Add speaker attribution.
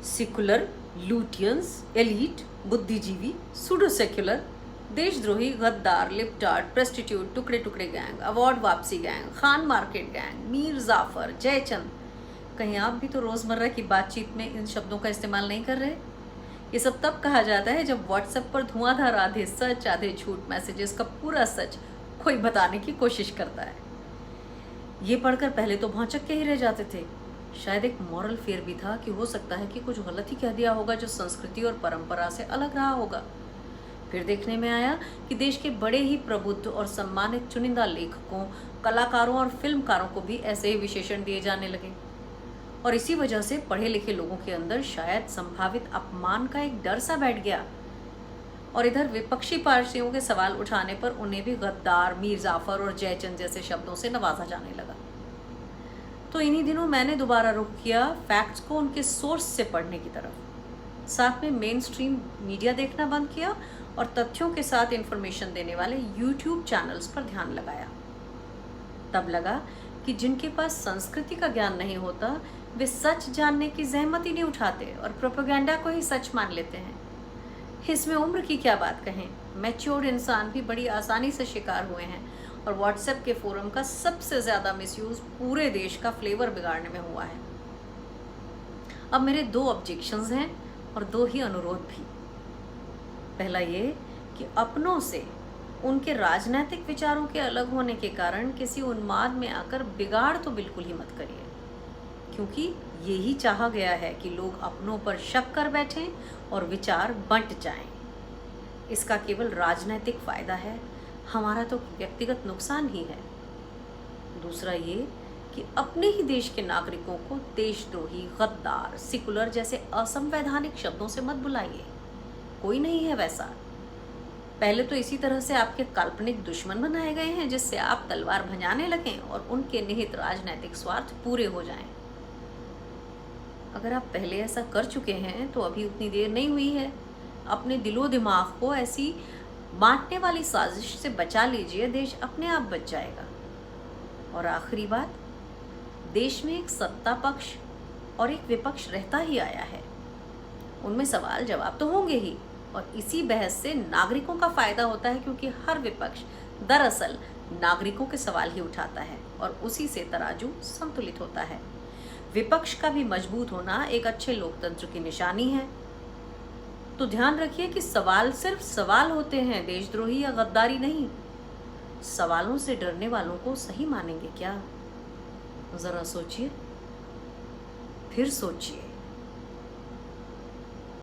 Speaker 1: Secular, Lutyens, elite, बुद्धिजीवी, pseudo secular, देशद्रोही, गद्दार, लिपटार्ड, प्रेस्टिट्यूट, टुकड़े टुकड़े गैंग, अवार्ड वापसी gang, Khan market gang, Mir Jafar, Jaichand. कहीं आप भी तो रोजमर्रा की बातचीत में इन शब्दों का इस्तेमाल नहीं कर रहे? ये सब तब कहा जाता है जब व्हाट्सएप पर धुआंधार आधे सच आधे झूठ मैसेजेस का पूरा सच कोई बताने की कोशिश करता है। ये पढ़कर पहले तो भौंचक के ही रह जाते थे। शायद एक मॉरल फेयर भी था कि हो सकता है कि कुछ गलत ही कह दिया होगा जो संस्कृति और परंपरा से अलग रहा होगा। फिर देखने में आया कि देश के बड़े ही प्रबुद्ध और सम्मानित चुनिंदा लेखकों, कलाकारों और फिल्मकारों को भी ऐसे ही विशेषण दिए जाने लगे। और इसी वजह से पढ़े लिखे लोगों के अंदर शायद संभावित अपमान का एक डर सा बैठ गया। और इधर विपक्षी पार्टियों के सवाल उठाने पर उन्हें भी गद्दार, मीर जाफर और जयचंद जैसे शब्दों से नवाजा जाने लगा। तो इन्हीं दिनों मैंने दोबारा रुख किया फैक्ट्स को उनके सोर्स से पढ़ने की तरफ। साथ में मेन स्ट्रीम मीडिया देखना बंद किया और तथ्यों के साथ इंफॉर्मेशन देने वाले यूट्यूब चैनल्स पर ध्यान लगाया। तब लगा कि जिनके पास संस्कृति का ज्ञान नहीं होता वे सच जानने की जहमत ही नहीं उठाते और प्रोपेगेंडा को ही सच मान लेते हैं। इसमें उम्र की क्या बात कहें, मैच्योर्ड इंसान भी बड़ी आसानी से शिकार हुए हैं और व्हाट्सएप के फोरम का सबसे ज़्यादा मिसयूज पूरे देश का फ्लेवर बिगाड़ने में हुआ है। अब मेरे 2 ऑब्जेक्शंस हैं और 2 ही अनुरोध भी। पहला ये कि अपनों से उनके राजनीतिक विचारों के अलग होने के कारण किसी उन्माद में आकर बिगाड़ तो बिल्कुल ही मत करिए, क्योंकि यही चाहा गया है कि लोग अपनों पर शक कर बैठें और विचार बंट जाएं। इसका केवल राजनीतिक फायदा है, हमारा तो व्यक्तिगत नुकसान ही है। दूसरा ये कि अपने ही देश के नागरिकों को देशद्रोही, गद्दार, सेकुलर जैसे असंवैधानिक शब्दों से मत बुलाइए। कोई नहीं है वैसा। पहले तो इसी तरह से आपके काल्पनिक दुश्मन बनाए गए हैं जिससे आप तलवार भंजाने लगें और उनके निहित राजनीतिक स्वार्थ पूरे हो जाएं। अगर आप पहले ऐसा कर चुके हैं तो अभी उतनी देर नहीं हुई है। अपने दिलो दिमाग को ऐसी बांटने वाली साजिश से बचा लीजिए, देश अपने आप बच जाएगा। और आखिरी बात, देश में एक सत्ता पक्ष और एक विपक्ष रहता ही आया है। उनमें सवाल जवाब तो होंगे ही और इसी बहस से नागरिकों का फायदा होता है, क्योंकि हर विपक्ष दरअसल नागरिकों के सवाल ही उठाता है और उसी से तराजू संतुलित होता है। विपक्ष का भी मजबूत होना एक अच्छे लोकतंत्र की निशानी है। तो ध्यान रखिए कि सवाल सिर्फ सवाल होते हैं, देशद्रोही या गद्दारी नहीं। सवालों से डरने वालों को सही मानेंगे क्या? जरा सोचिए, फिर सोचिए।